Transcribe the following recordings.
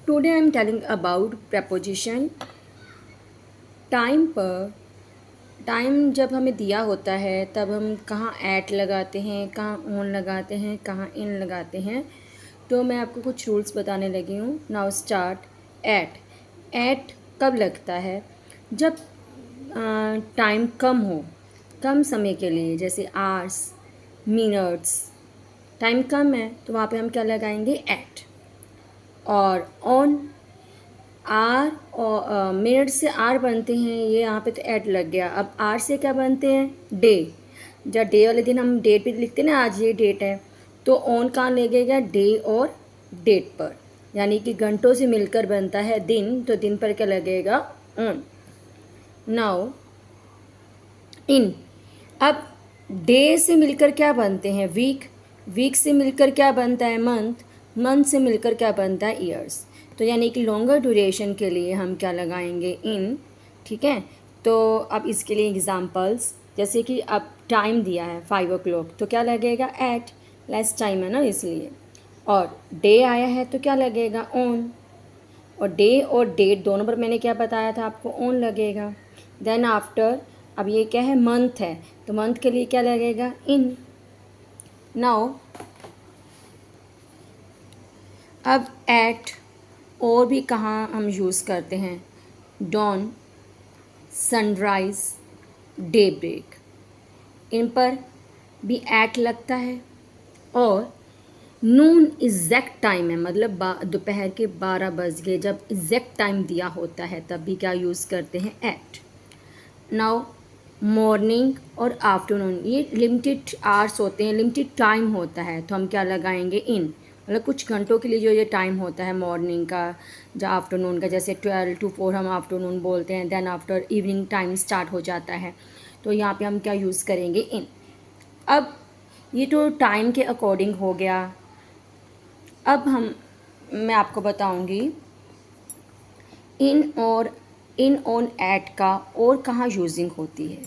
Today I am telling about preposition time पर। Time जब हमें दिया होता है तब हम कहाँ एट लगाते हैं, कहाँ ऑन लगाते हैं, कहाँ इन लगाते हैं। तो मैं आपको कुछ रूल्स बताने लगी हूँ। Now start. एट कब लगता है? जब टाइम कम हो, कम समय के लिए, जैसे आवर्स, मिनट्स। टाइम कम है तो वहाँ पे हम क्या लगाएंगे? एट। और ऑन, आर और मिनट से आर बनते हैं, ये यहाँ पे तो एट लग गया। अब आर से क्या बनते हैं? डे। जब डे वाले दिन हम डेट पे लिखते हैं ना, आज ये डेट है, तो ऑन कहाँ लगेगा? डे और डेट पर। यानी कि घंटों से मिलकर बनता है दिन, तो दिन पर क्या लगेगा? ऑन। Now in. अब डे से मिलकर क्या बनते हैं? वीक। वीक से मिलकर क्या बनता है? मंथ। मंथ से मिलकर क्या बनता है? ईयर्स। तो यानी कि लॉन्गर ड्यूरेशन के लिए हम क्या लगाएंगे? इन। ठीक है। तो अब इसके लिए एग्जांपल्स, जैसे कि अब टाइम दिया है 5 o'clock, तो क्या लगेगा? एट। लेस टाइम है ना, इसलिए। और डे आया है तो क्या लगेगा? ऑन। और डे और डेट दोनों पर मैंने क्या बताया था आपको? ऑन लगेगा। देन आफ्टर, अब ये क्या है? मंथ है, तो मंथ के लिए क्या लगेगा? इन। नाउ अब एट और भी कहाँ हम यूज़ करते हैं? डॉन, सनराइज, डे ब्रेक, इन पर भी एट लगता है। और नून एग्जैक्ट टाइम है, मतलब दोपहर के 12 बज गए, जब एग्जैक्ट टाइम दिया होता है तब भी क्या यूज़ करते हैं? एट। नाउ मॉर्निंग और आफ्टरनून, ये लिमिटेड आवर्स होते हैं, लिमिटेड टाइम होता है, तो हम क्या लगाएंगे? इन। मतलब कुछ घंटों के लिए जो ये टाइम होता है मॉर्निंग का या आफ्टरनून का, जैसे 12 to 4 हम आफ्टरनून बोलते हैं। Then after evening time start हो जाता है, तो यहाँ पे हम क्या यूज़ करेंगे? इन। अब ये तो टाइम के अकॉर्डिंग हो गया। अब मैं आपको बताऊंगी इन ऑन एट का और कहाँ यूजिंग होती है।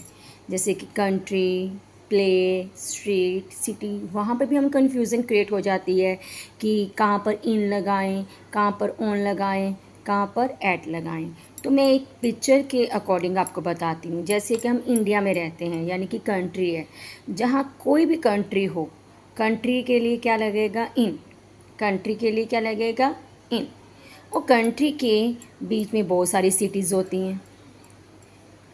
जैसे कि कंट्री, प्ले, स्ट्रीट, सिटी, वहाँ पर भी हम कन्फ्यूज़न क्रिएट हो जाती है कि कहाँ पर इन लगाएं, कहाँ पर ऑन लगाएं, कहाँ पर एट लगाएं। तो मैं एक पिक्चर के अकॉर्डिंग आपको बताती हूँ। जैसे कि हम इंडिया में रहते हैं, यानी कि कंट्री है, जहाँ कोई भी कंट्री हो, कंट्री के लिए क्या लगेगा? इन। कंट्री के लिए क्या लगेगा? इन। और कंट्री के बीच में बहुत सारी सिटीज़ होती हैं,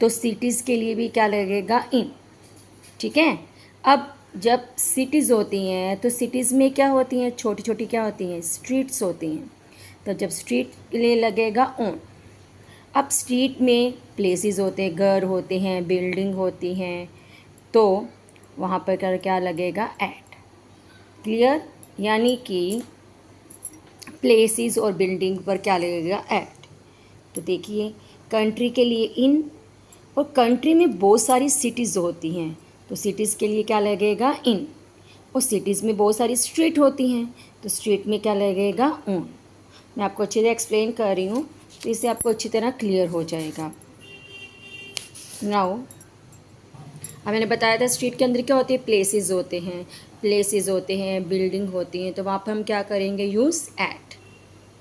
तो सिटीज़ के लिए भी क्या लगेगा? इन। ठीक है। अब जब सिटीज़ होती हैं तो सिटीज़ में क्या होती हैं? छोटी छोटी क्या होती हैं? स्ट्रीट्स होती हैं, तो जब स्ट्रीट के लिए लगेगा ऑन। अब स्ट्रीट में प्लेसेस होते हैं, घर होते हैं, बिल्डिंग होती हैं, तो वहाँ पर क्या लगेगा? एट। क्लियर? यानी कि प्लेसेस और बिल्डिंग पर क्या लगेगा? एट। तो देखिए, कंट्री के लिए इन, और कंट्री में बहुत सारी सिटीज़ होती हैं, तो सिटीज़ के लिए क्या लगेगा? इन। और सिटीज़ में बहुत सारी स्ट्रीट होती हैं, तो स्ट्रीट में क्या लगेगा? ऑन। मैं आपको अच्छे से एक्सप्लेन कर रही हूँ, तो इससे आपको अच्छी तरह क्लियर हो जाएगा। नाउ अब मैंने बताया था स्ट्रीट के अंदर क्या होती है? प्लेसेस होते हैं, प्लेसेस होते हैं, बिल्डिंग होती हैं, तो वहाँ पर हम क्या करेंगे? Use eight.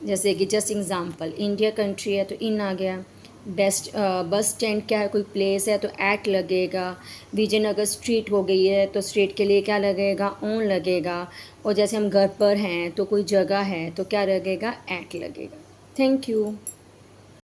जैसे कि जस्ट एग्जांपल, इंडिया कंट्री है तो इन आ गया। बस स्टैंड क्या है? कोई प्लेस है तो एट लगेगा। विजयनगर स्ट्रीट हो गई है तो स्ट्रीट के लिए क्या लगेगा? ऑन लगेगा। और जैसे हम घर पर हैं तो कोई जगह है तो क्या लगेगा? एट लगेगा। Thank you.